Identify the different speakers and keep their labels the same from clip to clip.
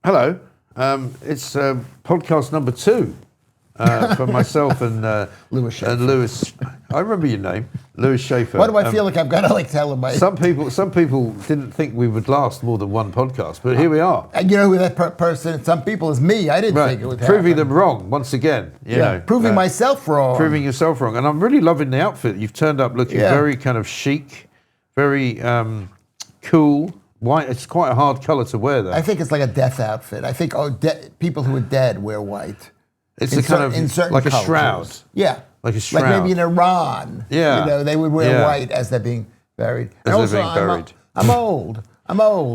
Speaker 1: Hello. It's podcast number 2 for myself and
Speaker 2: Louis Schaffer.
Speaker 1: Louis. I remember your name, Louis Schaffer.
Speaker 2: Why do I feel like I've got to tell him my...
Speaker 1: Some people didn't think we would last more than one podcast, but here we are.
Speaker 2: And you know who that person, some people, is me. I didn't think it would happen.
Speaker 1: Proving them wrong once again. You know,
Speaker 2: proving myself wrong.
Speaker 1: Proving yourself wrong. And I'm really loving the outfit. You've turned up looking very kind of chic, very cool. White. It's quite a hard colour to wear, though.
Speaker 2: I think it's like a death outfit. I think people who are dead wear white.
Speaker 1: It's a kind of
Speaker 2: in certain
Speaker 1: like
Speaker 2: cultures.
Speaker 1: A shroud.
Speaker 2: Yeah.
Speaker 1: Like a shroud.
Speaker 2: Like maybe in Iran.
Speaker 1: Yeah.
Speaker 2: You know, they would wear white as they're being buried.
Speaker 1: As they're being buried.
Speaker 2: I'm old.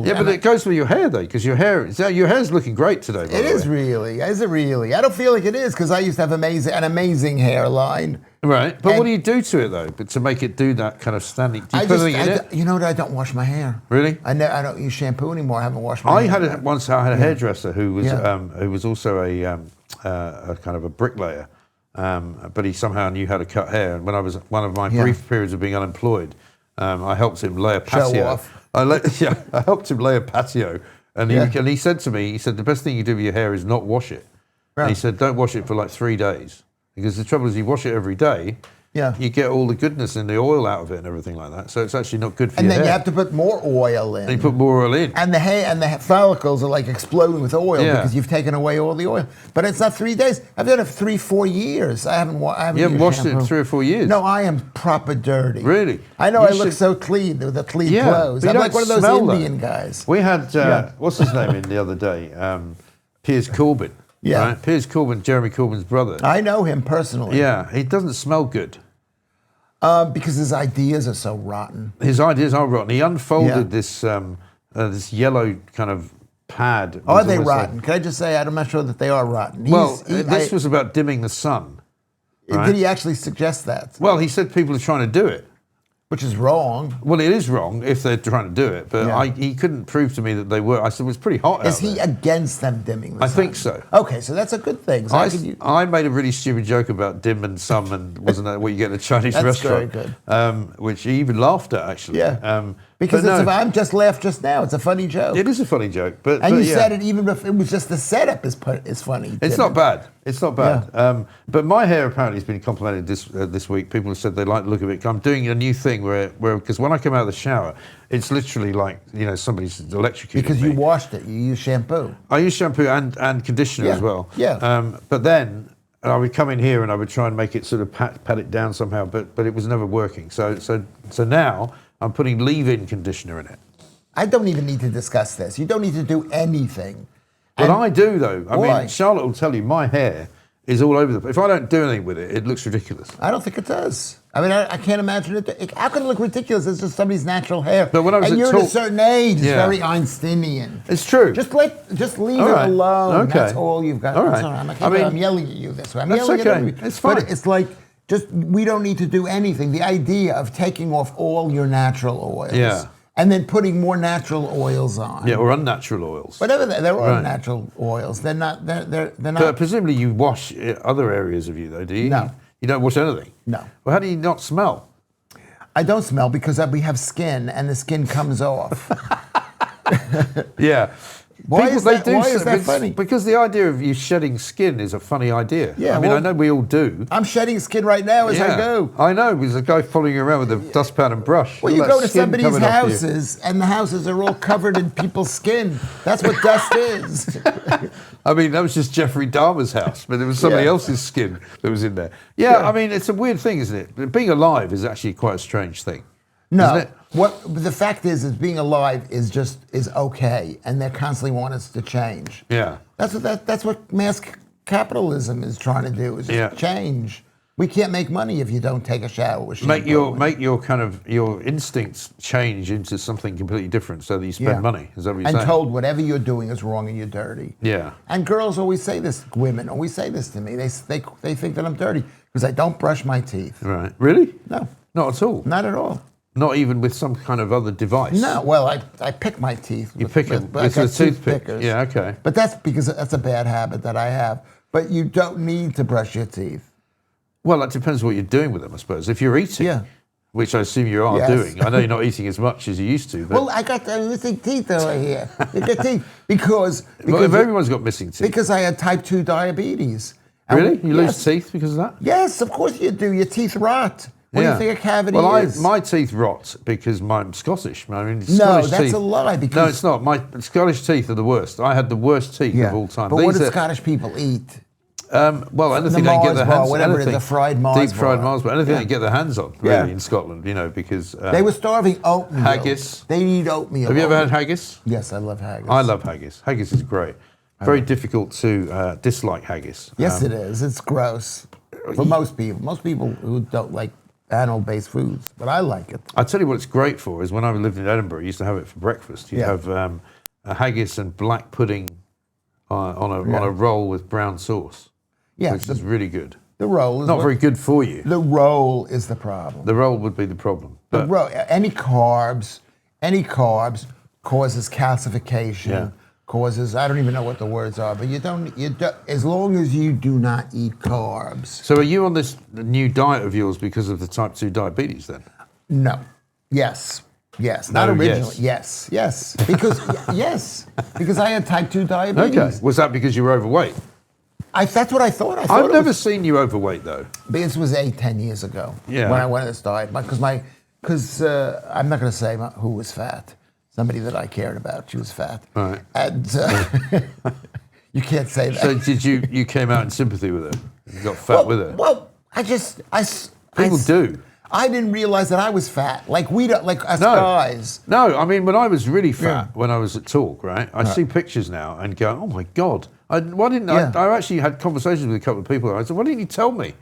Speaker 2: Yeah,
Speaker 1: but it goes with your hair, though, because your hair's looking great today.
Speaker 2: It is really. Is it really? I don't feel like it is, because I used to have an amazing hairline.
Speaker 1: Right, but what do you do to it, though, but to make it do that kind of standing? Do you put anything in it?
Speaker 2: You know what? I don't wash my hair.
Speaker 1: Really?
Speaker 2: I don't use shampoo anymore. I haven't washed my hair.
Speaker 1: I had a hairdresser who was also a kind of a bricklayer, but he somehow knew how to cut hair. And when I was one of my brief periods of being unemployed, I helped him lay a patio.
Speaker 2: Show off.
Speaker 1: I helped him lay a patio, and he said to me, the best thing you do with your hair is not wash it. Right. And he said, don't wash it for like 3 days, because the trouble is you wash it every day, you get all the goodness and the oil out of it and everything like that. So it's actually not good for your hair.
Speaker 2: And then you have to put more oil in.
Speaker 1: And you put more oil in.
Speaker 2: And the hair and the follicles are like exploding with oil because you've taken away all the oil. But it's not 3 days. I've done it for 3-4 years. I haven't
Speaker 1: You haven't washed it in 3 or 4 years?
Speaker 2: No, I am proper dirty.
Speaker 1: Really?
Speaker 2: I know. I look so clean with the clean clothes. I'm like one of those Indian guys.
Speaker 1: We had, what's his name in the other day? Piers Corbyn.
Speaker 2: Yeah.
Speaker 1: Right? Piers Corbyn, Jeremy Corbyn's brother.
Speaker 2: I know him personally.
Speaker 1: Yeah, he doesn't smell good.
Speaker 2: Because his ideas are so rotten.
Speaker 1: His ideas are rotten. He unfolded this this yellow kind of pad.
Speaker 2: Are they rotten? Can I just say, I'm not sure that they are rotten.
Speaker 1: This was about dimming the sun. Right?
Speaker 2: Did he actually suggest that?
Speaker 1: Well, he said people are trying to do it.
Speaker 2: Which is wrong.
Speaker 1: Well, it is wrong if they're trying to do it, but he couldn't prove to me that they were. I said it was pretty hot out there.
Speaker 2: Is he against them dimming the sun?
Speaker 1: I think so.
Speaker 2: Okay, so that's a good thing. So
Speaker 1: I made a really stupid joke about dim and sum, and wasn't that what you get at a Chinese restaurant?
Speaker 2: That's very good.
Speaker 1: Which he even laughed at, actually.
Speaker 2: Yeah. Because I'm just laughed just now. It's a funny joke.
Speaker 1: It is a funny joke, but
Speaker 2: you said it even if it was just the setup is funny.
Speaker 1: It's not bad. It's not bad.
Speaker 2: Yeah.
Speaker 1: But my hair apparently has been complimented this week. People have said they like the look of it. I'm doing a new thing where because when I come out of the shower, it's literally like somebody's electrocuted
Speaker 2: because
Speaker 1: me.
Speaker 2: You washed it. You use shampoo.
Speaker 1: I use shampoo and conditioner as well.
Speaker 2: Yeah.
Speaker 1: But then I would come in here and I would try and make it sort of pat it down somehow, but it was never working. So now I'm putting leave-in conditioner in it.
Speaker 2: I don't even need to discuss this. You don't need to do anything.
Speaker 1: But I do, though. I mean, Charlotte will tell you my hair is all over the place. If I don't do anything with it, it looks ridiculous.
Speaker 2: I don't think it does. I mean, I can't imagine it. How can it look ridiculous? It's just somebody's natural hair.
Speaker 1: But when I was
Speaker 2: you're at a certain age, it's very Einsteinian.
Speaker 1: It's true.
Speaker 2: Just leave it alone.
Speaker 1: Okay.
Speaker 2: That's all you've got.
Speaker 1: All right.
Speaker 2: I'm yelling at you this way. I'm
Speaker 1: that's
Speaker 2: yelling
Speaker 1: okay.
Speaker 2: at you.
Speaker 1: It's fine.
Speaker 2: But it's like, we don't need to do anything. The idea of taking off all your natural oils. And then putting more natural oils on.
Speaker 1: Yeah, or unnatural oils.
Speaker 2: Whatever they're all natural oils. They're not. They're not.
Speaker 1: But presumably you wash other areas of you, though, do you?
Speaker 2: No.
Speaker 1: You don't wash anything.
Speaker 2: No.
Speaker 1: Well, how do you not smell?
Speaker 2: I don't smell because we have skin, and the skin comes off.
Speaker 1: Yeah.
Speaker 2: Why is that funny?
Speaker 1: Because the idea of you shedding skin is a funny idea.
Speaker 2: Yeah,
Speaker 1: I mean, I know we all do.
Speaker 2: I'm shedding skin right now as I go.
Speaker 1: I know, there's a guy following you around with a dustpan and brush.
Speaker 2: Well, you go to somebody's houses, and the houses are all covered in people's skin. That's what dust is.
Speaker 1: I mean, that was just Jeffrey Dahmer's house, but it was somebody else's skin that was in there. Yeah, I mean, it's a weird thing, isn't it? Being alive is actually quite a strange thing.
Speaker 2: No,
Speaker 1: isn't it?
Speaker 2: The fact is being alive is okay, and they constantly want us to change.
Speaker 1: Yeah,
Speaker 2: that's what mass capitalism is trying to do, is just change. We can't make money if you don't take a shower with shampoo.
Speaker 1: Make your kind of your instincts change into something completely different, so that you spend money. Is that what you're saying?
Speaker 2: And told whatever you're doing is wrong and you're dirty.
Speaker 1: Yeah.
Speaker 2: And girls always say this. Women always say this to me. They think that I'm dirty because I don't brush my teeth.
Speaker 1: Right. Really?
Speaker 2: No.
Speaker 1: Not at all.
Speaker 2: Not at all.
Speaker 1: Not even with some kind of other device?
Speaker 2: No, well, I pick my teeth.
Speaker 1: You pick them with a toothpick? Yeah, okay.
Speaker 2: But that's because that's a bad habit that I have. But you don't need to brush your teeth.
Speaker 1: Well, that depends what you're doing with them, I suppose. If you're eating, which I assume you are doing. I know you're not eating as much as you used to. But
Speaker 2: well, I got the missing teeth over here. You got teeth because
Speaker 1: well, if everyone's got missing teeth.
Speaker 2: Because I had type 2 diabetes.
Speaker 1: Really? You lose teeth because of that?
Speaker 2: Yes, of course you do. Your teeth rot. What do you think a cavity is?
Speaker 1: My teeth rot because I'm Scottish. I mean,
Speaker 2: Scottish that's a lie. Because
Speaker 1: no, it's not. My Scottish teeth are the worst. I had the worst teeth of all time.
Speaker 2: But what do Scottish people eat?
Speaker 1: Well, anything they get their hands on.
Speaker 2: Whatever the fried Mars
Speaker 1: deep fried Mars bar. Anything they get their hands on, really, in Scotland, because...
Speaker 2: they were starving oatmeal.
Speaker 1: Haggis.
Speaker 2: They eat oatmeal.
Speaker 1: Have you ever had haggis?
Speaker 2: Yes, I love haggis.
Speaker 1: I love haggis. Haggis is great. Very difficult to dislike haggis.
Speaker 2: Yes, it is. It's gross for most people. Most people who don't like animal-based foods, but I like it.
Speaker 1: I tell you what it's great for is when I lived in Edinburgh, I used to have it for breakfast. You'd have a haggis and black pudding on a roll with brown sauce, which is really good.
Speaker 2: The roll is
Speaker 1: not very good for you.
Speaker 2: The roll is the problem.
Speaker 1: The roll would be the problem.
Speaker 2: But any carbs causes calcification.
Speaker 1: Yeah.
Speaker 2: Causes, I don't even know what the words are, but you don't, as long as you do not eat carbs.
Speaker 1: So are you on this new diet of yours because of the type 2 diabetes then?
Speaker 2: No. Yes. Not originally. Yes. Because, because I had type 2 diabetes.
Speaker 1: Okay. Was that because you were overweight?
Speaker 2: That's what I thought.
Speaker 1: I've never seen you overweight though.
Speaker 2: This was 10 years ago.
Speaker 1: Yeah.
Speaker 2: When I went on this diet. Because I'm not going to say who was fat. Somebody that I cared about, she was fat.
Speaker 1: Right.
Speaker 2: And you can't say that.
Speaker 1: So did you came out in sympathy with her? You got fat with her?
Speaker 2: Well,
Speaker 1: People do.
Speaker 2: I didn't realize that I was fat. Like we don't, like us guys.
Speaker 1: No, I mean when I was really fat, when I was at Talk, right? I see pictures now and go, oh my God. I actually had conversations with a couple of people. I said, why didn't you tell me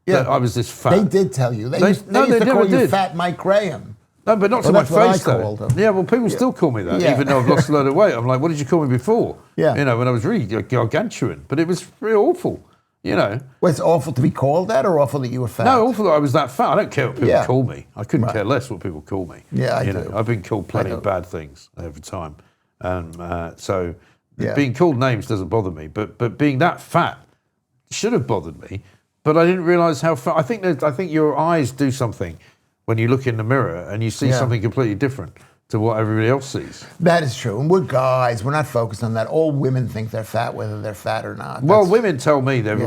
Speaker 1: that I was this fat?
Speaker 2: They did tell you. They used to call you Fat Mike Graham.
Speaker 1: No, but not to my face, though. Yeah, well, people still call me that, even though I've lost a load of weight. I'm like, what did you call me before?
Speaker 2: Yeah.
Speaker 1: When I was really gargantuan. But it was really awful,
Speaker 2: Well, it's awful to be called that or awful that you were fat?
Speaker 1: No, awful that I was that fat. I don't care what people call me. I couldn't care less what people call me.
Speaker 2: Yeah, I do.
Speaker 1: I've been called plenty of bad things over time. So being called names doesn't bother me. But being that fat should have bothered me. But I didn't realise how fat. I think your eyes do something when you look in the mirror and you see something completely different to what everybody else sees.
Speaker 2: That is true. And we're guys. We're not focused on that. All women think they're fat, whether they're fat or not.
Speaker 1: Well, women tell me their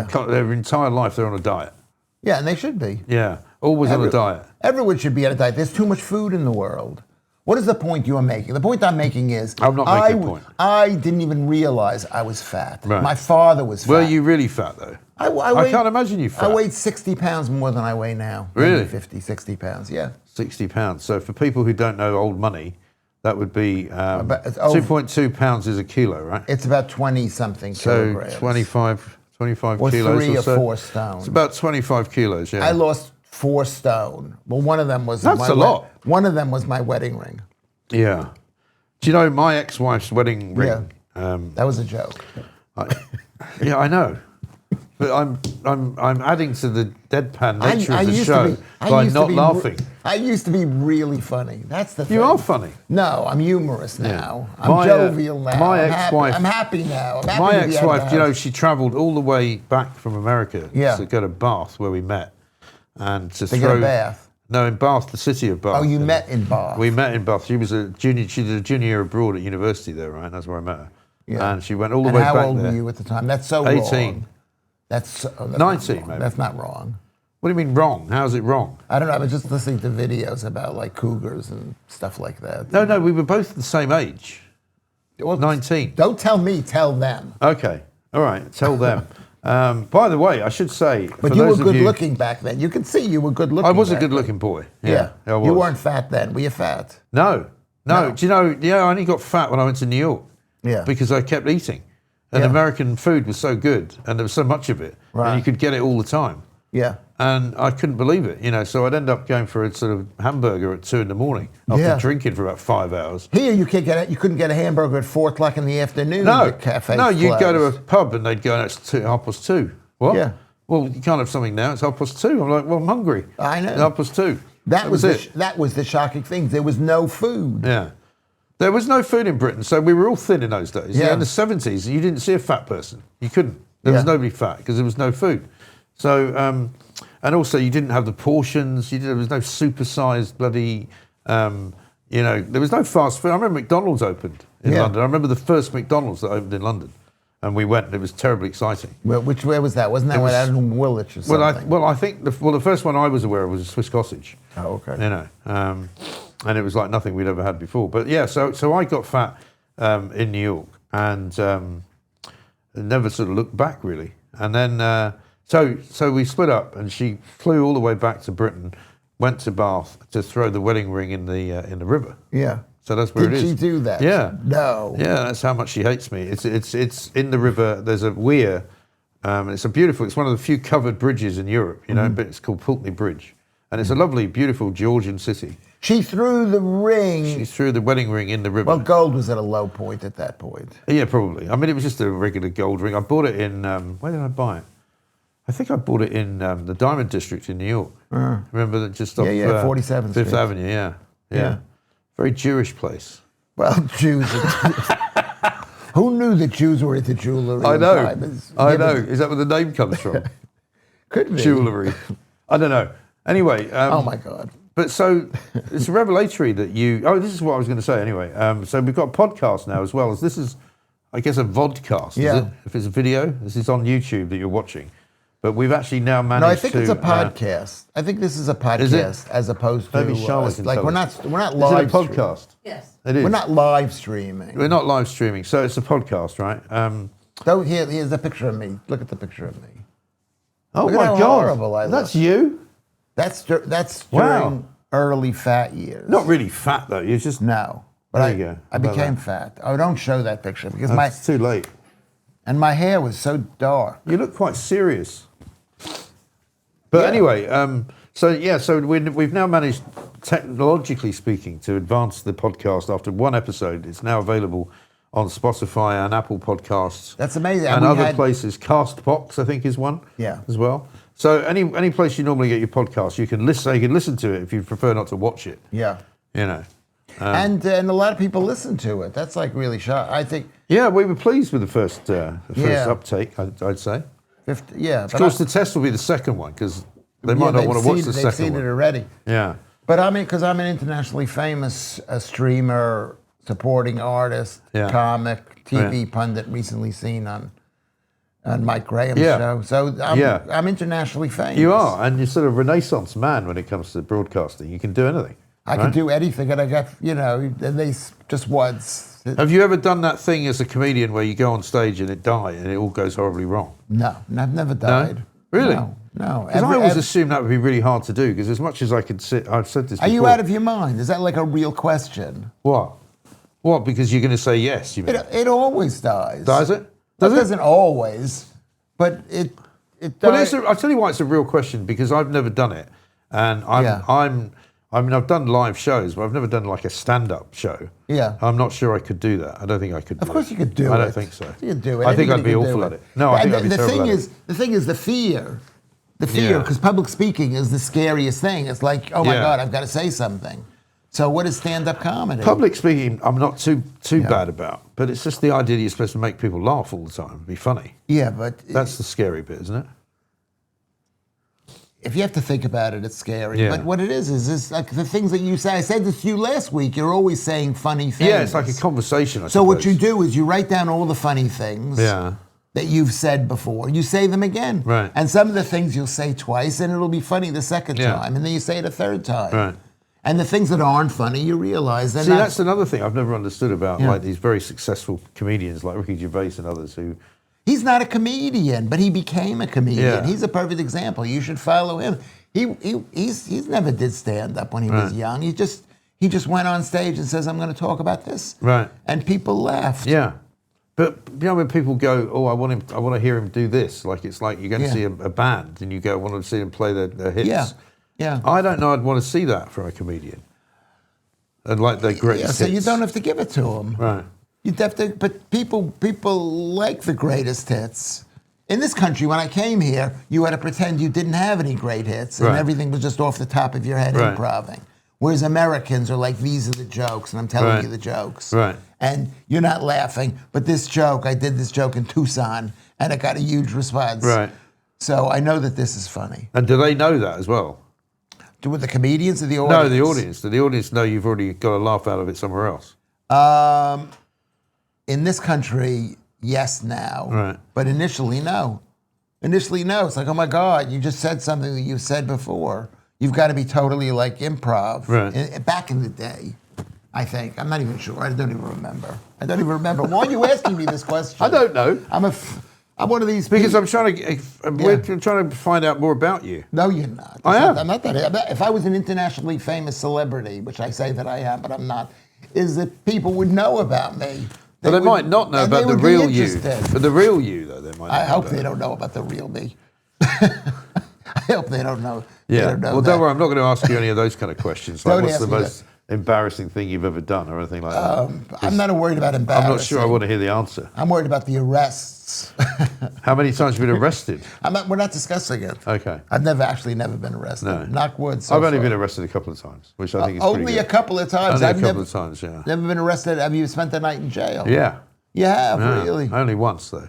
Speaker 1: entire life they're on a diet.
Speaker 2: Yeah, and they should be.
Speaker 1: Yeah, always on a diet.
Speaker 2: Everyone should be on a diet. There's too much food in the world. What is the point you are making? The point I'm making is...
Speaker 1: I'm not making a point.
Speaker 2: I didn't even realize I was fat.
Speaker 1: Right.
Speaker 2: My father was fat.
Speaker 1: Were you really fat, though? I can't imagine you fat.
Speaker 2: I weighed 60 pounds more than I weigh now.
Speaker 1: Really?
Speaker 2: Maybe 50, 60 pounds, yeah.
Speaker 1: 60 pounds. So for people who don't know old money, that would be 2.2 pounds is a kilo, right?
Speaker 2: It's about 20-something kilograms.
Speaker 1: So 25
Speaker 2: or
Speaker 1: kilos
Speaker 2: 3
Speaker 1: or so.
Speaker 2: 4 stone.
Speaker 1: It's about 25 kilos, yeah.
Speaker 2: I lost 4 stone. Well, one of them was...
Speaker 1: That's a lot.
Speaker 2: One of them was my wedding ring.
Speaker 1: Yeah. Do you know my ex-wife's wedding ring?
Speaker 2: Yeah. That was a joke.
Speaker 1: I know. But I'm adding to the deadpan nature of the show by not laughing.
Speaker 2: I used to be really funny. That's the thing.
Speaker 1: You are funny.
Speaker 2: No, I'm humorous now. I'm jovial now.
Speaker 1: My ex-wife.
Speaker 2: I'm happy now.
Speaker 1: My ex-wife, she travelled all the way back from America to go to Bath, where we met, and to
Speaker 2: go to Bath.
Speaker 1: No, in Bath, the city of Bath.
Speaker 2: Oh, you met in Bath.
Speaker 1: We met in Bath. She was a junior. She did a junior year abroad at university there, right? That's where I met her. Yeah. And she went all the way back there.
Speaker 2: How old were you at the time? That's so
Speaker 1: 18.
Speaker 2: wrong. That's
Speaker 1: 19, maybe.
Speaker 2: That's not wrong.
Speaker 1: What do you mean wrong? How's it wrong?
Speaker 2: I don't know. I was just listening to videos about like cougars and stuff like that.
Speaker 1: No, we were both the same age. Well, 19.
Speaker 2: Don't tell me, tell them.
Speaker 1: Okay. All right. Tell them. By the way, I should say...
Speaker 2: But you were good looking back then. You can see you were good looking.
Speaker 1: I was a good looking boy. Yeah. I was.
Speaker 2: You weren't fat then. Were you fat?
Speaker 1: No. Do you know, I only got fat when I went to New York.
Speaker 2: Yeah.
Speaker 1: Because I kept eating. And American food was so good, and there was so much of it, and you could get it all the time.
Speaker 2: Yeah.
Speaker 1: And I couldn't believe it, so I'd end up going for a sort of hamburger at 2 in.the morning after drinking for about 5 hours.
Speaker 2: Here you couldn't get a hamburger at 4 o'clock in the afternoon.
Speaker 1: No,
Speaker 2: cafe.
Speaker 1: No, you'd go to a pub and they'd go, it's 2:30. What?
Speaker 2: Yeah.
Speaker 1: Well, you can't have something now. It's 2:30. I'm like, well, I'm hungry.
Speaker 2: I know.
Speaker 1: 2:30.
Speaker 2: That was it. That was the shocking thing. There was no food.
Speaker 1: Yeah. There was no food in Britain, so we were all thin in those days. Yeah. In the 70s, you didn't see a fat person. You couldn't. There was nobody fat because there was no food. So and also you didn't have the portions. There was no supersized bloody, there was no fast food. I remember McDonald's opened in London. I remember the first McDonald's that opened in London. And we went, and it was terribly exciting.
Speaker 2: Well, where was that? Wasn't that out in Woolwich or something?
Speaker 1: I think the first one I was aware of was a Swiss Cottage.
Speaker 2: Oh, okay.
Speaker 1: And it was like nothing we'd ever had before. But yeah, so I got fat in New York and never sort of looked back really. And then so we split up, and she flew all the way back to Britain, went to Bath to throw the wedding ring in the river.
Speaker 2: Yeah.
Speaker 1: So that's where it is.
Speaker 2: Did she do that?
Speaker 1: Yeah.
Speaker 2: No.
Speaker 1: Yeah, that's how much she hates me. It's in the river. There's a weir. It's one of the few covered bridges in Europe, but it's called Pulteney Bridge. And it's a lovely, beautiful Georgian city.
Speaker 2: She threw the ring.
Speaker 1: She threw the wedding ring in the river.
Speaker 2: Well, gold was at a low point at that point.
Speaker 1: Yeah, probably. I mean, it was just a regular gold ring. I bought it in, where did I buy it? I think I bought it in the Diamond District in New York. Remember that just off
Speaker 2: 47th
Speaker 1: Fifth
Speaker 2: Street.
Speaker 1: Avenue, yeah. Very Jewish place.
Speaker 2: Well, Jews. Who knew that Jews were into jewelry?
Speaker 1: I know. Is that where the name comes from?
Speaker 2: Could be.
Speaker 1: Jewelry. I don't know. Anyway.
Speaker 2: Oh my God.
Speaker 1: But so it's revelatory that this is what I was going to say anyway. So we've got a podcast now as well. This is, I guess, a vodcast, is it? If it's a video, this is on YouTube that you're watching. But we've actually now managed to...
Speaker 2: No, I think it's a podcast. I think this is a podcast as opposed to...
Speaker 1: Maybe Charlotte can tell
Speaker 2: we're
Speaker 1: us.
Speaker 2: not live.
Speaker 1: Is it a podcast?
Speaker 3: Yes.
Speaker 1: It is.
Speaker 2: We're not live streaming.
Speaker 1: We're not live streaming, so it's a podcast, right?
Speaker 2: Here's a picture of me. Look at the picture of me.
Speaker 1: Oh
Speaker 2: Look
Speaker 1: my
Speaker 2: at how
Speaker 1: God!
Speaker 2: horrible I look.
Speaker 1: That's you.
Speaker 2: That's
Speaker 1: Wow.
Speaker 2: during early fat years.
Speaker 1: Not really fat though. You're just
Speaker 2: No. But
Speaker 1: There you go.
Speaker 2: I became fat. Oh, don't show that picture because
Speaker 1: It's too late.
Speaker 2: my hair was so dark.
Speaker 1: You look quite serious. But anyway, so we've now managed, technologically speaking, to advance the podcast after one episode. It's now available on Spotify and Apple Podcasts.
Speaker 2: That's amazing.
Speaker 1: And other places. Castbox, I think, is one.
Speaker 2: Yeah.
Speaker 1: As well. So any place you normally get your podcast, you can listen to it if you prefer not to watch it.
Speaker 2: Yeah.
Speaker 1: And
Speaker 2: a lot of people listen to it. That's like really shocking. I think.
Speaker 1: Yeah, we were pleased with the first uptake, I'd say. Of course, the test will be the second one because they might not want to watch the second one.
Speaker 2: They've seen it already.
Speaker 1: Yeah.
Speaker 2: But I mean, because I'm an internationally famous streamer, supporting artist, comic, TV pundit, recently seen on Mike Graham's show. So I'm internationally famous.
Speaker 1: You are, and you're sort of a Renaissance man when it comes to broadcasting. You can do anything.
Speaker 2: I can do anything, and I got, they just once.
Speaker 1: Have you ever done that thing as a comedian where you go on stage and it all goes horribly wrong?
Speaker 2: No, I've never died.
Speaker 1: No? Really?
Speaker 2: No.
Speaker 1: Because I always assumed that would be really hard to do, because as much as I could sit, I've said this before.
Speaker 2: Are you out of your mind? Is that like a real question?
Speaker 1: What? What, because you're going to say yes, you mean?
Speaker 2: It always dies.
Speaker 1: Does it?
Speaker 2: It doesn't always, but it does.
Speaker 1: Well, I'll tell you why it's a real question, because I've never done it. And I've done live shows, but I've never done like a stand-up show.
Speaker 2: Yeah.
Speaker 1: I'm not sure I could do that. I don't think I could do it.
Speaker 2: Of course you could do it.
Speaker 1: I don't think so.
Speaker 2: You could do it.
Speaker 1: I think I'd be awful at it. No, I think I'd be terrible at it.
Speaker 2: The thing is the fear. The fear, because public speaking is the scariest thing. It's like, oh my God, I've got to say something. So what is stand-up comedy?
Speaker 1: Public speaking, I'm not too bad about, but it's just the idea that you're supposed to make people laugh all the time, be funny.
Speaker 2: Yeah, but...
Speaker 1: That's the scary bit, isn't it?
Speaker 2: If you have to think about it, it's scary. Yeah. But what it is like the things that you say. I said this to you last week. You're always saying funny things.
Speaker 1: Yeah, it's like a conversation, I
Speaker 2: So
Speaker 1: suppose.
Speaker 2: what you do is you write down all the funny things that you've said before. You say them again.
Speaker 1: Right.
Speaker 2: And some of the things you'll say twice, and it'll be funny the second time. And then you say it a third time.
Speaker 1: Right.
Speaker 2: And the things that aren't funny, you realize they're
Speaker 1: See,
Speaker 2: not...
Speaker 1: that's another thing I've never understood about like these very successful comedians like Ricky Gervais and others who...
Speaker 2: He's not a comedian, but he became a comedian.
Speaker 1: Yeah.
Speaker 2: He's a perfect example. You should follow him. He's never did stand up when he was young. He just went on stage and says, "I'm going to talk about this," and people laughed.
Speaker 1: Yeah, but when people go, "Oh, I want to hear him do this," like it's like you're going to see a band and you go, "I want to see him play their hits."
Speaker 2: Yeah.
Speaker 1: I don't know. I'd want to see that from a comedian, and like their greatest hits.
Speaker 2: So you don't have to give it to him,
Speaker 1: right?
Speaker 2: You'd have to, but people like the greatest hits. In this country, when I came here, you had to pretend you didn't have any great hits, and everything was just off the top of your head improving. Whereas Americans are like, these are the jokes, and I'm telling you the jokes.
Speaker 1: Right.
Speaker 2: And you're not laughing, but this joke, I did this joke in Tucson, and it got a huge response.
Speaker 1: Right.
Speaker 2: So I know that this is funny.
Speaker 1: And do they know that as well?
Speaker 2: Do the comedians or the audience?
Speaker 1: No, the audience. Do the audience know you've already got a laugh out of it somewhere else?
Speaker 2: In this country, yes, now.
Speaker 1: Right.
Speaker 2: But initially, no. Initially, no. It's like, oh my God, you just said something that you've said before. You've got to be totally like improv.
Speaker 1: Right.
Speaker 2: Back in the day, I think. I'm not even sure. I don't even remember. Why are you asking me this question?
Speaker 1: I don't know.
Speaker 2: I'm one of these
Speaker 1: because
Speaker 2: people.
Speaker 1: I'm trying to. We're trying to find out more about you.
Speaker 2: No, you're not.
Speaker 1: I am.
Speaker 2: I'm not that. If I was an internationally famous celebrity, which I say that I am, but I'm not, is that people would know about me.
Speaker 1: But they might not know about the real you. But the real you, though, they might.
Speaker 2: I hope they don't know about the real me. I hope they don't know.
Speaker 1: Yeah.
Speaker 2: Don't know
Speaker 1: well,
Speaker 2: that.
Speaker 1: don't worry. I'm not going to ask you any of those kind of questions. Like,
Speaker 2: Don't
Speaker 1: what's
Speaker 2: ask
Speaker 1: the
Speaker 2: me
Speaker 1: most embarrassing thing you've ever done, or anything like that?
Speaker 2: I'm not worried about embarrassing.
Speaker 1: I'm not sure I want to hear the answer.
Speaker 2: I'm worried about the arrests.
Speaker 1: How many times have you been arrested?
Speaker 2: We're not discussing it.
Speaker 1: Okay.
Speaker 2: I've never been arrested.
Speaker 1: No.
Speaker 2: Knock wood.
Speaker 1: I've only been arrested a couple of times, which I think is pretty
Speaker 2: only
Speaker 1: good.
Speaker 2: a couple of times.
Speaker 1: Only a couple of times, yeah.
Speaker 2: Never been arrested. Have you spent the night in jail?
Speaker 1: Yeah.
Speaker 2: You have,
Speaker 1: Yeah.
Speaker 2: really?
Speaker 1: Only once, though.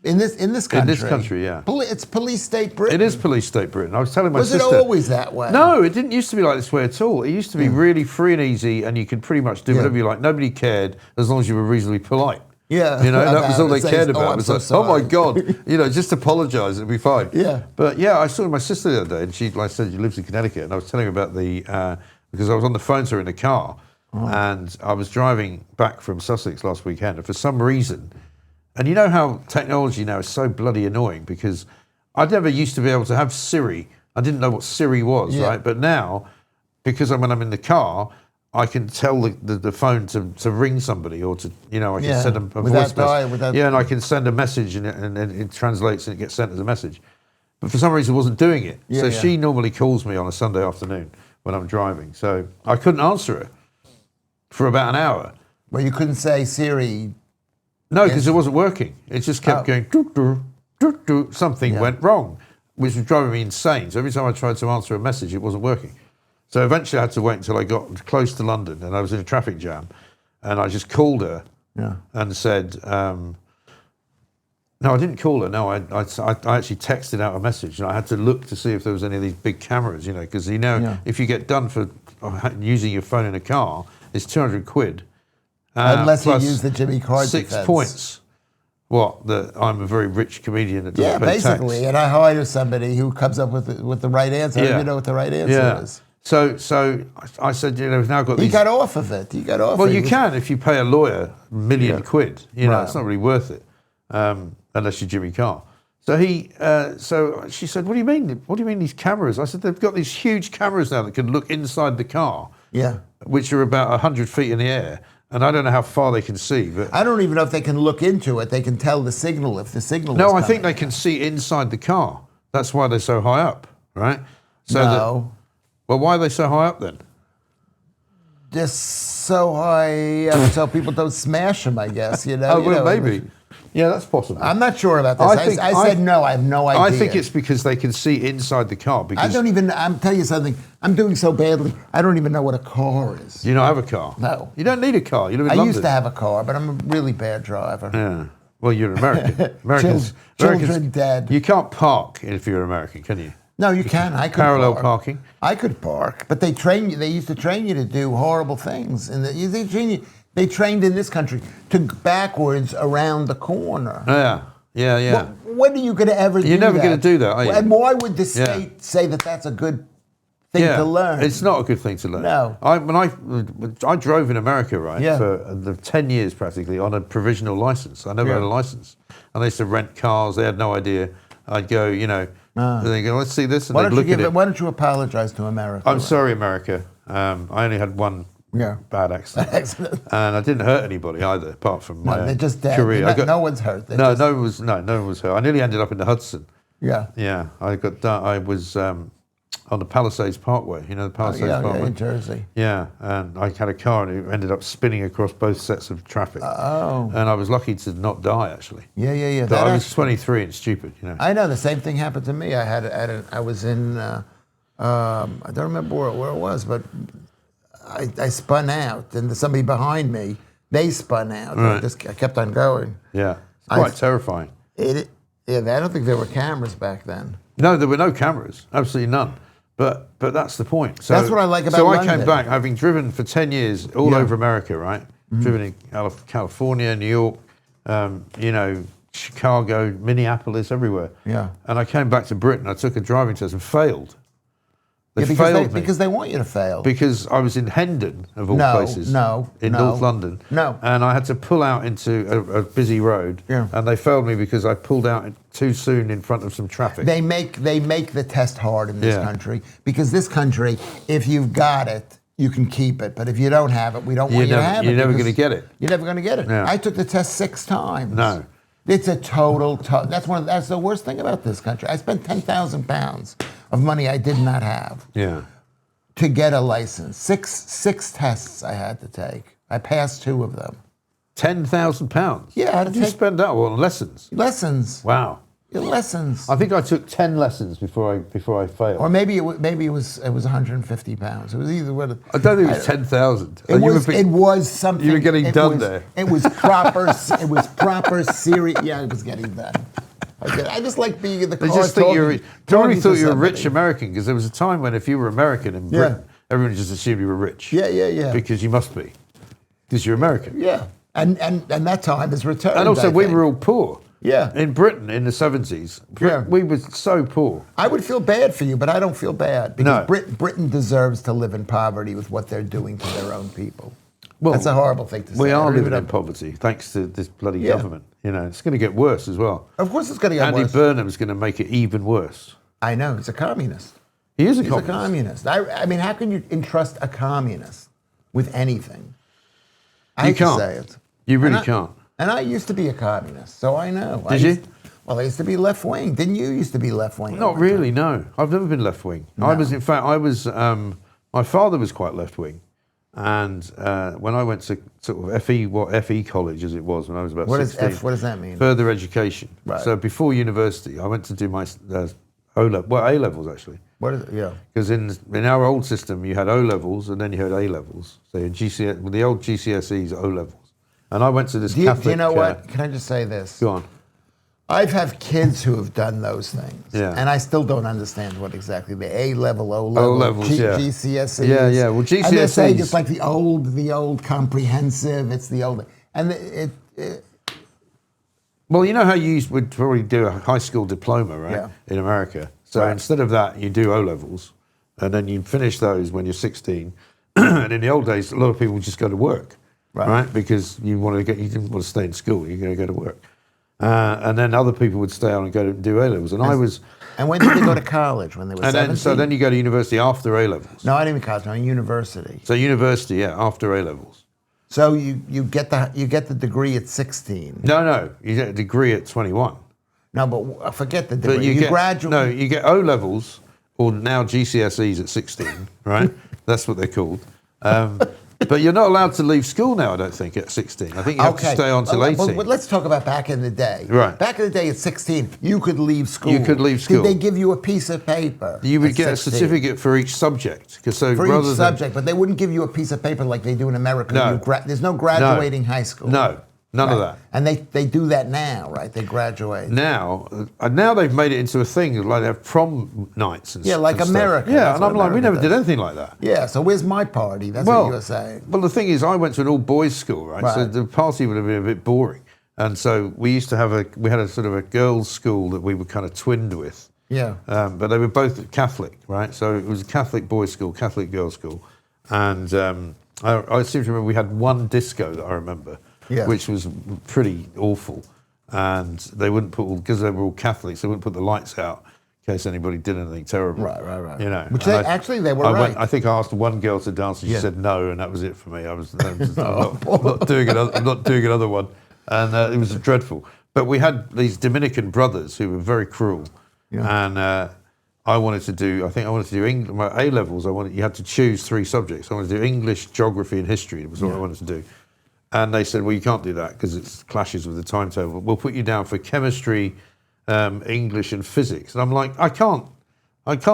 Speaker 2: In this country?
Speaker 1: In this country, yeah.
Speaker 2: It's police state Britain.
Speaker 1: It is police state Britain. I was telling my sister.
Speaker 2: Was it always that way?
Speaker 1: No, it didn't used to be like this way at all. It used to be really free and easy, and you could pretty much do whatever you like. Nobody cared as long as you were reasonably polite.
Speaker 2: Yeah.
Speaker 1: You know, that was all they cared about.
Speaker 2: Oh,
Speaker 1: It was
Speaker 2: so
Speaker 1: like,
Speaker 2: sorry.
Speaker 1: oh my God, just apologise, it'll be fine.
Speaker 2: Yeah.
Speaker 1: But yeah, I saw my sister the other day, and she, like I said, she lives in Connecticut, and I was telling her about because I was on the phone to her in the car, and I was driving back from Sussex last weekend, and for some reason, and you know how technology now is so bloody annoying, because I never used to be able to have Siri. I didn't know what Siri was, right? But now, because when I'm in the car, I can tell the phone to ring somebody, or to, I can send them a voice message. And I can send a message, and it translates and it gets sent as a message. But for some reason, it wasn't doing it. She normally calls me on a Sunday afternoon when I'm driving. So I couldn't answer her for about an hour.
Speaker 2: Well, you couldn't say Siri.
Speaker 1: No, because it wasn't working. It just kept going, doo-doo, doo-doo. Something went wrong, which was driving me insane. So every time I tried to answer a message, it wasn't working. So eventually I had to wait until I got close to London, and I was in a traffic jam, and I just called her and said, no, I didn't call her. No, I actually texted out a message, and I had to look to see if there was any of these big cameras, because if you get done for using your phone in a car, it's 200 quid.
Speaker 2: Unless you use the Jimmy Carr
Speaker 1: 6
Speaker 2: defense.
Speaker 1: points. What? That I'm a very rich comedian that doesn't pay
Speaker 2: basically.
Speaker 1: tax.
Speaker 2: And I hire somebody who comes up with the right answer. You know what the right answer is.
Speaker 1: So I said, we've now got these.
Speaker 2: He got off of it.
Speaker 1: Well, you can if you pay a lawyer $1 million quid. It's not really worth it, unless you're Jimmy Carr. So she said, "What do you mean? What do you mean these cameras?" I said, "They've got these huge cameras now that can look inside the car, which are about 100 feet in the air, and I don't know how far they can see. But
Speaker 2: I don't even know if they can look into it. They can tell the signal if the signal.
Speaker 1: No,
Speaker 2: is
Speaker 1: I think
Speaker 2: coming.
Speaker 1: they can see inside the car. That's why they're so high up, right? So
Speaker 2: no.
Speaker 1: Well, why are they so high up then?
Speaker 2: Just so high up so people don't smash them, I guess.
Speaker 1: Maybe. Yeah, that's possible.
Speaker 2: I'm not sure about this. I said no. I have no idea.
Speaker 1: I think it's because they can see inside the car. Because
Speaker 2: I'm telling you something. I'm doing so badly. I don't even know what a car is.
Speaker 1: You don't have a car?
Speaker 2: No.
Speaker 1: You don't need a car. You live in London.
Speaker 2: I used to have a car, but I'm a really bad driver.
Speaker 1: Yeah. Well, you're an American.
Speaker 2: Children dead.
Speaker 1: You can't park if you're American, can you?
Speaker 2: No, you can. I could
Speaker 1: parallel
Speaker 2: park.
Speaker 1: Parking.
Speaker 2: I could park, but they train you. They used to train you to do horrible things, and they trained in this country to go backwards around the corner.
Speaker 1: Yeah.
Speaker 2: When are you going to ever do that?
Speaker 1: You're never going to do that, are you?
Speaker 2: And why would the state say that that's a good thing to learn?
Speaker 1: It's not a good thing to learn.
Speaker 2: No.
Speaker 1: I drove in America, right,
Speaker 2: Yeah.
Speaker 1: for 10 years practically on a provisional license. I never had a license. And they used to rent cars. They had no idea. I'd go, they go, let's see this, and they'd look at it.
Speaker 2: Why don't you apologize to America?
Speaker 1: I'm sorry, America. I only had one bad accident. And I didn't hurt anybody either, apart from my
Speaker 2: they're just dead.
Speaker 1: career.
Speaker 2: No one's hurt.
Speaker 1: No one was hurt. I nearly ended up in the Hudson.
Speaker 2: Yeah.
Speaker 1: Yeah. I was on the Palisades Parkway, the Palisades Parkway.
Speaker 2: Yeah, in Jersey.
Speaker 1: Yeah, and I had a car and it ended up spinning across both sets of traffic. Oh. And I was lucky to not die, actually.
Speaker 2: Yeah.
Speaker 1: But I was 23 and stupid,
Speaker 2: I know, the same thing happened to me. I was in, I don't remember where it was, but I spun out, and somebody behind me, they spun out.
Speaker 1: Right.
Speaker 2: I kept on going.
Speaker 1: Yeah, it's quite terrifying.
Speaker 2: Yeah, I don't think there were cameras back then.
Speaker 1: No, there were no cameras, absolutely none. But that's the point. So
Speaker 2: that's what I like about
Speaker 1: London.
Speaker 2: London.
Speaker 1: I came back, having driven for 10 years all over America, right? Driven in California, New York, Chicago, Minneapolis, everywhere.
Speaker 2: Yeah.
Speaker 1: And I came back to Britain. I took a driving test and failed. They failed me.
Speaker 2: Because they want you to fail.
Speaker 1: Because I was in Hendon, of all places. In North London.
Speaker 2: No.
Speaker 1: And I had to pull out into a busy road.
Speaker 2: Yeah.
Speaker 1: And they failed me because I pulled out too soon in front of some traffic.
Speaker 2: They make the test hard in this country. Because this country, if you've got it, you can keep it. But if you don't have it, we don't want you to have it.
Speaker 1: You're never going to get it.
Speaker 2: You're never going to get it.
Speaker 1: Yeah.
Speaker 2: I took the test 6 times.
Speaker 1: No.
Speaker 2: It's a total. That's the worst thing about this country. I spent £10,000 of money I did not have.
Speaker 1: Yeah.
Speaker 2: To get a license. Six tests I had to take. I passed 2 of them.
Speaker 1: £10,000.
Speaker 2: Yeah, I had to
Speaker 1: Did you spend that on lessons?
Speaker 2: Lessons.
Speaker 1: Wow.
Speaker 2: Lessons.
Speaker 1: I think I took 10 lessons before I failed.
Speaker 2: Or maybe it was £150. It was either one.
Speaker 1: I don't think it was 10,000.
Speaker 2: It was something.
Speaker 1: You were getting done there.
Speaker 2: It was proper. It was proper serious. Yeah, it was getting done. I just like being in the car.
Speaker 1: They just think probably thought you were a rich American, because there was a time when if you were American in Britain, everyone just assumed you were rich.
Speaker 2: Yeah.
Speaker 1: Because you must be, because you're American.
Speaker 2: Yeah, and that time is returned.
Speaker 1: And also, we were all poor.
Speaker 2: Yeah.
Speaker 1: In Britain in the 70s, we were so poor.
Speaker 2: I would feel bad for you, but I don't feel bad, because Britain deserves to live in poverty with what they're doing to their own people. Well, that's a horrible thing to say.
Speaker 1: We are living in poverty, thanks to this bloody government. It's going to get worse as well.
Speaker 2: Of course it's going to get worse.
Speaker 1: Andy Burnham's going to make it even worse.
Speaker 2: I know. He's a communist.
Speaker 1: He is
Speaker 2: a communist. I mean, how can you entrust a communist with anything? I can't say it.
Speaker 1: You really can't.
Speaker 2: And I used to be a communist, so I know.
Speaker 1: Did you?
Speaker 2: Well, I used to be left wing. Didn't you used to be left wing?
Speaker 1: Not really, no. I've never been left wing. No. My father was quite left wing. And when I went to sort of FE college as it was when I was about 16.
Speaker 2: What does that mean?
Speaker 1: Further education.
Speaker 2: Right.
Speaker 1: So before university, I went to do my A-levels actually.
Speaker 2: What is it? Yeah.
Speaker 1: Because in our old system, you had O-levels and then you had A-levels. So the old GCSEs are O-levels. And I went to this Catholic...
Speaker 2: Do you know what? Can I just say this?
Speaker 1: Go on.
Speaker 2: I've had kids who have done those things.
Speaker 1: Yeah.
Speaker 2: And I still don't understand what exactly the A-level, O-level, GCSEs.
Speaker 1: Yeah. Well, GCSEs...
Speaker 2: And they're saying it's like the old comprehensive, it's the old... And
Speaker 1: Well, you know how you would probably do a high school diploma, right? Yeah. In America. So instead of that, you do O-levels. And then you finish those when you're 16. And in the old days, a lot of people would just go to work. Right? Because you didn't want to stay in school, you're going to go to work. And then other people would stay on and go to do A-levels.
Speaker 2: And when did they go to college? When they were 17?
Speaker 1: Then you go to university after A-levels.
Speaker 2: No, I didn't mean college, I mean university.
Speaker 1: So university, after A-levels.
Speaker 2: So you get the degree at 16.
Speaker 1: No, you get a degree at 21.
Speaker 2: No, but forget the degree.
Speaker 1: But you graduate. No, you get O-levels, or now GCSEs at 16, right? That's what they're called. But you're not allowed to leave school now, I don't think, at 16. I think you have to stay on till 18.
Speaker 2: But let's talk about back in the day.
Speaker 1: Right.
Speaker 2: Back in the day at 16, you could leave school.
Speaker 1: You could leave school.
Speaker 2: Did they give you a piece of paper?
Speaker 1: You would get 16? A certificate for each subject.
Speaker 2: But they wouldn't give you a piece of paper like they do in America.
Speaker 1: No.
Speaker 2: There's no graduating high school.
Speaker 1: No. None of that.
Speaker 2: And they do that now, right? They graduate.
Speaker 1: Now they've made it into a thing, like they have prom nights and stuff.
Speaker 2: Yeah, like America.
Speaker 1: Yeah, and I'm like, we never did anything like that.
Speaker 2: Yeah, so where's my party? That's what you were saying.
Speaker 1: Well, the thing is, I went to an all-boys school, right? So the party would have been a bit boring. And so we used to we had a sort of a girls' school that we were kind of twinned with.
Speaker 2: Yeah.
Speaker 1: But they were both Catholic, right? So it was a Catholic boys' school, Catholic girls' school. And I seem to remember we had one disco that I remember. Yeah. Which was pretty awful, and they wouldn't because they were all Catholics, they wouldn't put the lights out in case anybody did anything terrible.
Speaker 2: Right.
Speaker 1: You know,
Speaker 2: which they were right.
Speaker 1: I think I asked one girl to dance, and she said no, and that was it for me. I'm not doing another one, and it was dreadful. But we had these Dominican brothers who were very cruel, and I wanted to do English. My A-levels. You had to choose 3 subjects. I wanted to do English, geography, and history. It was what I wanted to do. And they said, well, you can't do that because it clashes with the timetable. We'll put you down for chemistry, English, and physics. And I'm like, I can't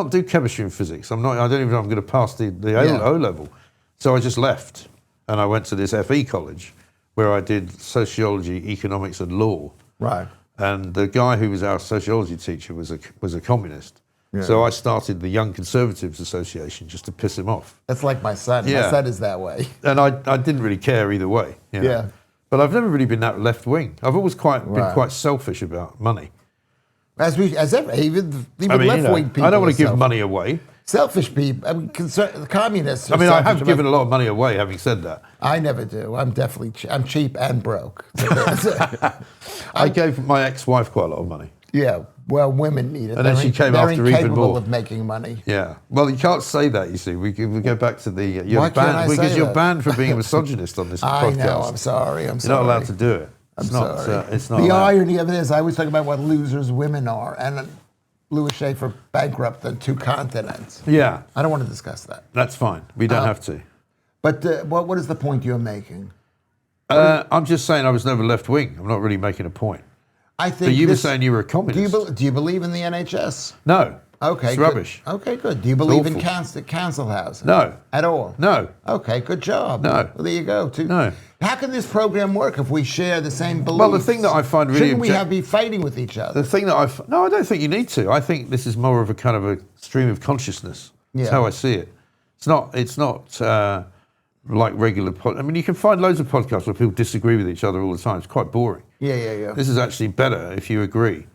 Speaker 1: do chemistry and physics. I don't even know I'm going to pass the O level. So I just left, and I went to this FE college where I did sociology, economics, and law.
Speaker 2: Right.
Speaker 1: And the guy who was our sociology teacher was a communist. Yeah. So I started the Young Conservatives Association just to piss him off.
Speaker 2: That's like my son. Yeah. My son is that way.
Speaker 1: And I didn't really care either way. You know? Yeah. But I've never really been that left wing. I've always been quite selfish about money. Even left wing people.
Speaker 2: I
Speaker 1: don't want to give money away.
Speaker 2: Selfish people. I mean, the communists.
Speaker 1: I mean, I have given a lot of money away. Having said that,
Speaker 2: I never do. I'm definitely I'm cheap and broke.
Speaker 1: I gave my ex-wife quite a lot of money.
Speaker 2: Yeah. Well, women need it.
Speaker 1: And then she came after even more.
Speaker 2: They're incapable of making money.
Speaker 1: Yeah. Well, you can't say that, you see. We go back to the... Why can't I say because you're banned for being a misogynist on this podcast.
Speaker 2: I know. I'm sorry.
Speaker 1: You're not allowed to do it.
Speaker 2: I'm sorry.
Speaker 1: It's not
Speaker 2: the
Speaker 1: allowed.
Speaker 2: irony of it is I always talk about what losers women are. And Louis Schaffer bankrupted 2 continents.
Speaker 1: Yeah.
Speaker 2: I don't want to discuss that.
Speaker 1: That's fine. We don't have to.
Speaker 2: But what is the point you're making?
Speaker 1: I'm just saying I was never left wing. I'm not really making a point.
Speaker 2: I think.
Speaker 1: But you were saying you were a communist.
Speaker 2: Do you believe in the NHS?
Speaker 1: No.
Speaker 2: Okay.
Speaker 1: It's rubbish.
Speaker 2: Okay, good. Do you believe in council housing?
Speaker 1: No.
Speaker 2: At all?
Speaker 1: No.
Speaker 2: Okay, good job.
Speaker 1: No.
Speaker 2: Well, there you go.
Speaker 1: No.
Speaker 2: How can this program work if we share the same beliefs?
Speaker 1: Well, the thing that I find really...
Speaker 2: Shouldn't we be fighting with each other?
Speaker 1: The thing that No, I don't think you need to. I think this is more of a kind of a stream of consciousness. That's how I see it. It's not like regular... I mean, you can find loads of podcasts where people disagree with each other all the time. It's quite boring.
Speaker 2: Yeah.
Speaker 1: This is actually better if you agree.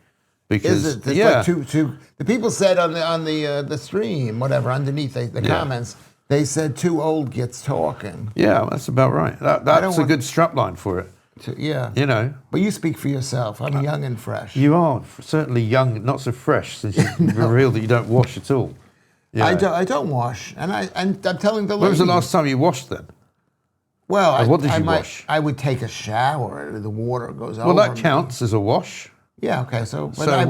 Speaker 1: Because,
Speaker 2: is it? It's like the people said on the stream, whatever, underneath the comments, they said 2 old gits talking.
Speaker 1: Yeah, that's about right. That's a good strapline for it.
Speaker 2: Yeah.
Speaker 1: You know.
Speaker 2: But you speak for yourself. I'm young and fresh.
Speaker 1: You are certainly young, not so fresh, since you've revealed that you don't wash at all. You know.
Speaker 2: I don't wash, and I'm telling the ladies.
Speaker 1: When was the last time you washed then?
Speaker 2: Well,
Speaker 1: what did you wash?
Speaker 2: I would take a shower. The water goes over.
Speaker 1: Well, that counts as a wash.
Speaker 2: Yeah. Okay. So I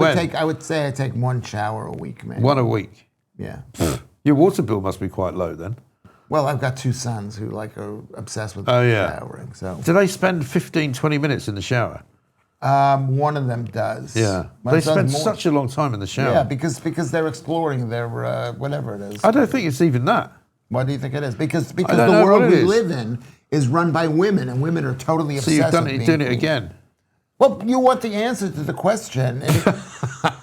Speaker 2: would say I take 1 shower a week, maybe.
Speaker 1: 1 a week.
Speaker 2: Yeah.
Speaker 1: Your water bill must be quite low then.
Speaker 2: Well, I've got 2 sons who are obsessed with showering. So
Speaker 1: do they spend 15, 20 minutes in the shower?
Speaker 2: One of them does.
Speaker 1: Yeah. They spend such a long time in the shower.
Speaker 2: Yeah, because they're exploring their whatever it is.
Speaker 1: I don't think it's even that.
Speaker 2: What do you think it is? Because the world we live in is run by women, and women are totally obsessed. So you're doing it
Speaker 1: again.
Speaker 2: Well, you want the answer to the question. And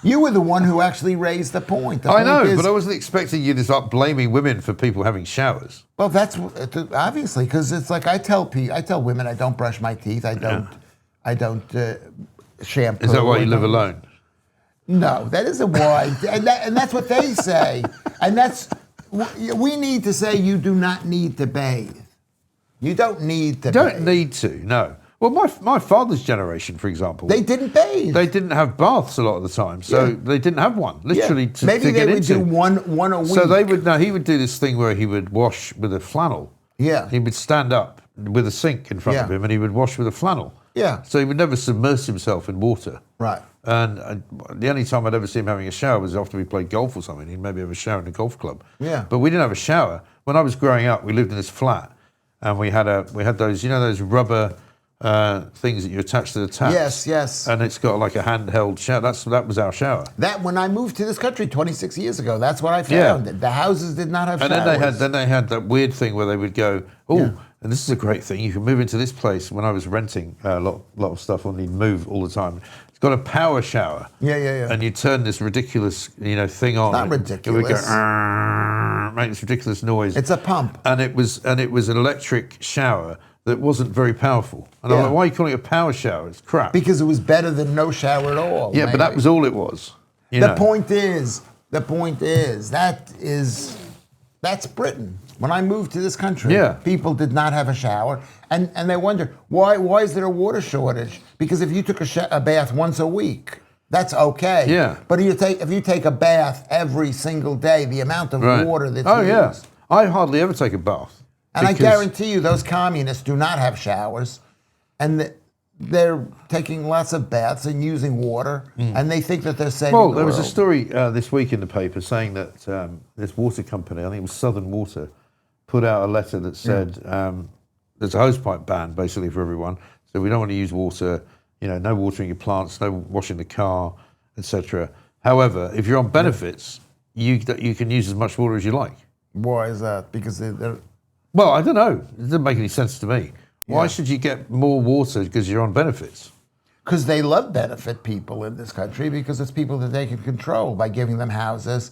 Speaker 2: you were the one who actually raised the point. I
Speaker 1: know, but I wasn't expecting you to start blaming women for people having showers.
Speaker 2: Well, that's obviously because it's like I tell women I don't brush my teeth. I don't shampoo.
Speaker 1: Is that why you live alone?
Speaker 2: No, that isn't why. and that's what they say. And we need to say you do not need to bathe. You don't need to bathe.
Speaker 1: Don't need to, no. Well, my father's generation, for example,
Speaker 2: they didn't bathe.
Speaker 1: They didn't have baths a lot of the time, so they didn't have one. Literally, to
Speaker 2: maybe
Speaker 1: get
Speaker 2: they would
Speaker 1: into.
Speaker 2: do one a week.
Speaker 1: So he would do this thing where he would wash with a flannel.
Speaker 2: Yeah,
Speaker 1: he would stand up with a sink in front of him, and he would wash with a flannel.
Speaker 2: Yeah.
Speaker 1: So he would never submerge himself in water.
Speaker 2: Right.
Speaker 1: And the only time I'd ever see him having a shower was after we played golf or something. He'd maybe have a shower in a golf club.
Speaker 2: Yeah.
Speaker 1: But we didn't have a shower. When I was growing up, we lived in this flat, and we had those those rubber things that you attach to the taps.
Speaker 2: Yes.
Speaker 1: And it's got like a handheld shower. That was our shower.
Speaker 2: That when I moved to this country 26 years ago, that's what I found. Yeah. The houses did not have showers.
Speaker 1: And then they had that weird thing where they would go, and this is a great thing. You can move into this place. When I was renting a lot of stuff, and you'd move all the time. It's got a power shower.
Speaker 2: Yeah.
Speaker 1: And you turn this ridiculous, thing on.
Speaker 2: Not ridiculous.
Speaker 1: It would go, make this ridiculous noise.
Speaker 2: It's a pump.
Speaker 1: And it was an electric shower that wasn't very powerful. And I'm like, why are you calling it a power shower? It's crap.
Speaker 2: Because it was better than no shower at all.
Speaker 1: Yeah, maybe. But that was all it was.
Speaker 2: The point is, that's Britain. When I moved to this country, people did not have a shower. And they wonder, why is there a water shortage? Because if you took a bath once a week, that's okay.
Speaker 1: Yeah.
Speaker 2: But if you take a bath every single day, the amount of water that's used.
Speaker 1: Yeah. I hardly ever take a bath.
Speaker 2: And I guarantee you those communists do not have showers. And they're taking lots of baths and using water. And they think that they're saving the world.
Speaker 1: Well, there was a story this week in the paper saying that this water company, I think it was Southern Water, put out a letter that said there's a hosepipe ban basically for everyone. So we don't want to use water, no watering your plants, no washing the car, etc. However, if you're on benefits, you can use as much water as you like.
Speaker 2: Why is that? Because they're...
Speaker 1: Well, I don't know. It doesn't make any sense to me. Why should you get more water because you're on benefits?
Speaker 2: Because they love benefit people in this country because it's people that they can control by giving them houses.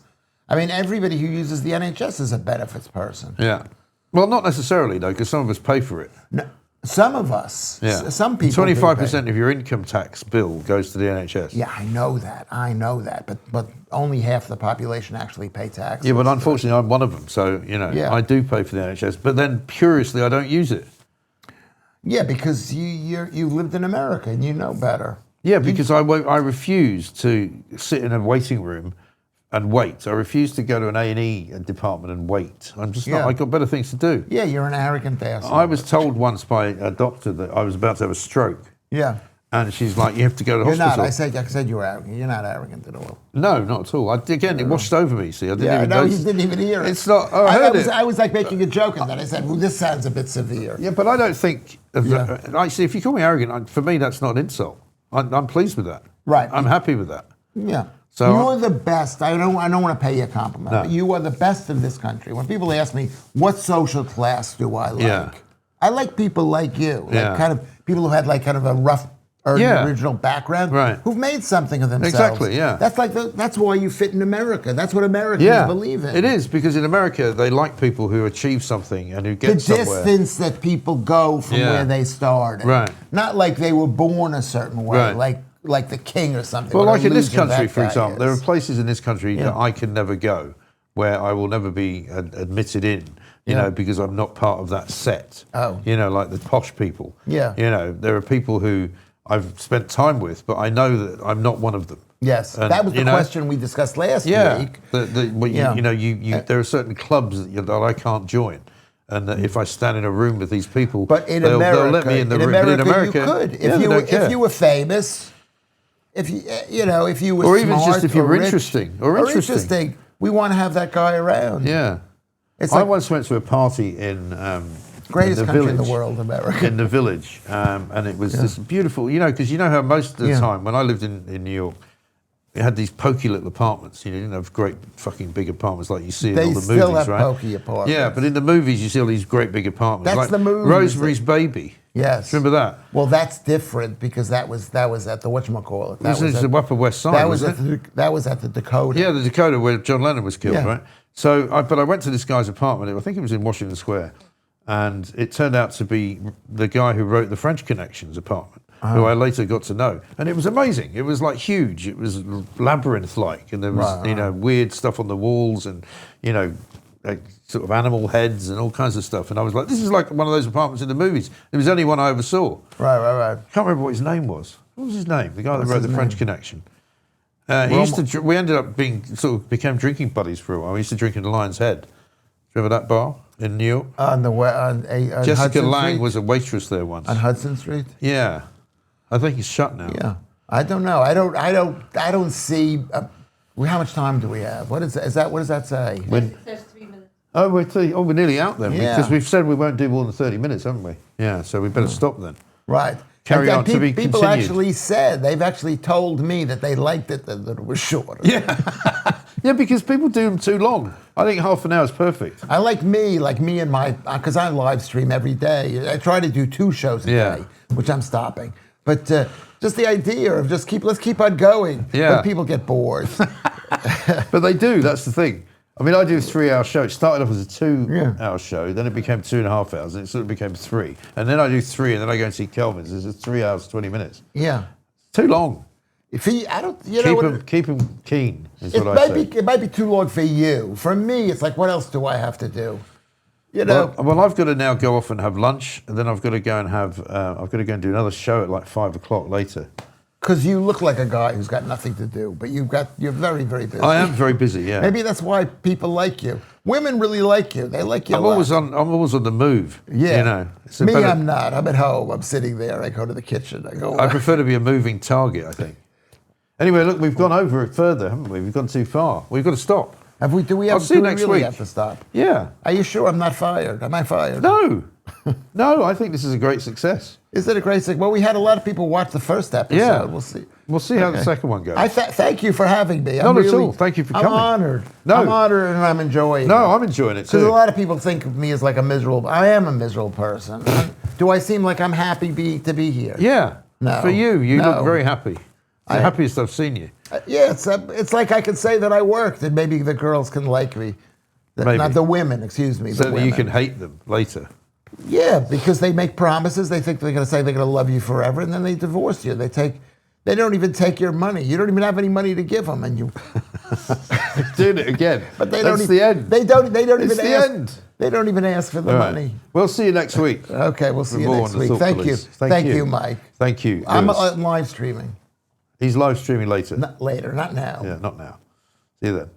Speaker 2: I mean, everybody who uses the NHS is a benefits person.
Speaker 1: Yeah. Well, not necessarily, though, because some of us pay for it.
Speaker 2: No, some of us.
Speaker 1: Yeah.
Speaker 2: Some people
Speaker 1: 25% of your income tax bill goes to the NHS.
Speaker 2: Yeah, I know that. But only half the population actually pay taxes.
Speaker 1: Yeah, but unfortunately, I'm one of them. So, I do pay for the NHS. But then, curiously, I don't use it.
Speaker 2: Yeah, because you lived in America and you know better.
Speaker 1: Yeah, because I refuse to sit in a waiting room and wait. I refuse to go to an A&E department and wait. I'm just not. I've got better things to do.
Speaker 2: Yeah, you're an arrogant asshole.
Speaker 1: I was told once by a doctor that I was about to have a stroke.
Speaker 2: Yeah.
Speaker 1: And she's like, you have to go to the hospital.
Speaker 2: You're not. I said you were arrogant. You're not arrogant at all.
Speaker 1: No, not at all. It washed over me, see. I didn't even notice.
Speaker 2: You didn't even hear it.
Speaker 1: It's not. Oh, I heard it.
Speaker 2: I was like making a joke, and then I said, well, this sounds a bit severe.
Speaker 1: Yeah, but I don't think. Actually, if you call me arrogant, for me, that's not an insult. I'm pleased with that.
Speaker 2: Right.
Speaker 1: I'm happy with that.
Speaker 2: Yeah. So you're the best. I don't want to pay you a compliment. No. But you are the best in this country. When people ask me, what social class do I like? I like people like you. Like kind of people who had like kind of a rough original background, who've made something of themselves.
Speaker 1: Exactly, yeah.
Speaker 2: That's why you fit in America. That's what Americans believe in.
Speaker 1: It is, because in America, they like people who achieve something and who get somewhere.
Speaker 2: The distance that people go from where they started.
Speaker 1: Right.
Speaker 2: Not like they were born a certain way, like the king or something.
Speaker 1: Well, like in this country, for example, there are places in this country that I can never go, where I will never be admitted in. Because I'm not part of that set. Oh. Like the posh people. Yeah. There are people who I've spent time with, but I know that I'm not one of them.
Speaker 2: Yes, and, that was the question we discussed last week.
Speaker 1: There are certain clubs that I can't join, and that if I stand in a room with these people,
Speaker 2: but
Speaker 1: they'll let me in the room. But in America,
Speaker 2: you could if you were famous, if you were
Speaker 1: or even
Speaker 2: smart,
Speaker 1: just if you were interesting, or interesting.
Speaker 2: We want to have that guy around.
Speaker 1: Yeah, I once went to a party in.
Speaker 2: Greatest
Speaker 1: in the
Speaker 2: country
Speaker 1: village,
Speaker 2: in the world, America.
Speaker 1: In the village. And it was this beautiful, because you know how most of the time, when I lived in New York, it had these pokey little apartments. You didn't have great fucking big apartments like you see in all the movies, right?
Speaker 2: They still have pokey apartments.
Speaker 1: Yeah, but in the movies, you see all these great big apartments.
Speaker 2: That's
Speaker 1: like
Speaker 2: the movie.
Speaker 1: Rosemary's Baby.
Speaker 2: Yes.
Speaker 1: Remember that?
Speaker 2: Well, that's different because that was at the whatchamacallit.
Speaker 1: That was at the Upper West Side,
Speaker 2: that was at the Dakota.
Speaker 1: Yeah, the Dakota where John Lennon was killed, right? So, but I went to this guy's apartment. I think it was in Washington Square. And it turned out to be the guy who wrote the French Connections apartment, who I later got to know. And it was amazing. It was like huge. It was labyrinth-like. And there was, weird stuff on the walls and, like sort of animal heads and all kinds of stuff. And I was like, this is like one of those apartments in the movies. It was the only one I ever saw.
Speaker 2: Right.
Speaker 1: Can't remember what his name was. What was his name? The guy that wrote the French Connection. We ended up became drinking buddies for a while. We used to drink in the Lion's Head. Remember that bar in New York?
Speaker 2: On
Speaker 1: Jessica
Speaker 2: Hudson
Speaker 1: Lange
Speaker 2: Street?
Speaker 1: was a waitress there once.
Speaker 2: On Hudson Street?
Speaker 1: Yeah, I think it's shut now.
Speaker 2: Yeah, I don't know. I don't see. How much time do we have? What does that say?
Speaker 3: 33 minutes.
Speaker 1: Oh, we're nearly out then because we've said we won't do more than 30 minutes, haven't we? Yeah, so we better stop then.
Speaker 2: Right.
Speaker 1: Carry on to be
Speaker 2: people
Speaker 1: continued.
Speaker 2: they've actually told me that they liked it that it was shorter.
Speaker 1: Yeah. Yeah, because people do them too long. I think half an hour is perfect.
Speaker 2: I like me and my, because I live stream every day. I try to do 2 shows a day, which I'm stopping. But just the idea of let's keep on going.
Speaker 1: Yeah.
Speaker 2: But people get bored.
Speaker 1: But they do, that's the thing. I mean, I do a 3-hour show. It started off as a 2-hour show, then it became 2.5 hours, and it sort of became 3. And then I do 3, and then I go and see Kelvin's. It's 3 hours, 20 minutes.
Speaker 2: Yeah.
Speaker 1: Too long.
Speaker 2: Keep
Speaker 1: him keen, is what I say.
Speaker 2: It might be too long for you. For me, it's like, what else do I have to do?
Speaker 1: Well, I've got to now go off and have lunch, and then I've got to go and do another show at like 5 o'clock later.
Speaker 2: Because you look like a guy who's got nothing to do, but you're very, very busy.
Speaker 1: I am very busy, yeah.
Speaker 2: Maybe that's why people like you. Women really like you. They like you.
Speaker 1: I'm always on the move.
Speaker 2: Yeah. I'm not. I'm at home. I'm sitting there. I go to the kitchen.
Speaker 1: I prefer to be a moving target, I think. Anyway, look, we've gone over it further, haven't we? We've gone too far. We've got to stop.
Speaker 2: Have we? Do we have?
Speaker 1: I'll see you next week.
Speaker 2: Have to stop?
Speaker 1: Yeah.
Speaker 2: Are you sure I'm not fired? Am I fired?
Speaker 1: No. No, I think this is a great success.
Speaker 2: Is it a great success? Well, we had a lot of people watch the first episode.
Speaker 1: Yeah.
Speaker 2: We'll see.
Speaker 1: We'll see how the second one goes.
Speaker 2: Thank you for having me.
Speaker 1: Not at all. Thank you for coming.
Speaker 2: I'm honored.
Speaker 1: No.
Speaker 2: I'm honored and I'm enjoying it.
Speaker 1: No, I'm enjoying it too.
Speaker 2: Because a lot of people think of me as like a miserable. I am a miserable person. Do I seem like I'm happy to be here?
Speaker 1: Yeah.
Speaker 2: No.
Speaker 1: For you look very happy. The happiest I've seen you.
Speaker 2: Yeah, it's like I could say that I worked, and maybe the girls can like me. Not the women, excuse me.
Speaker 1: So that you can hate them later.
Speaker 2: Yeah, because they make promises. They think they're going to say they're going to love you forever, and then they divorce you. They don't even take your money. You don't even have any money to give them, and you
Speaker 1: doing it again.
Speaker 2: But
Speaker 1: That's the end.
Speaker 2: They don't even
Speaker 1: it's the
Speaker 2: ask.
Speaker 1: end.
Speaker 2: They don't even ask for the money.
Speaker 1: We'll see you next week.
Speaker 2: Okay, we'll see you next week. Thank you. Thank you, Mike.
Speaker 1: Thank you.
Speaker 2: I'm live streaming.
Speaker 1: He's live streaming later.
Speaker 2: Not later, not now.
Speaker 1: Yeah, not now. See you then.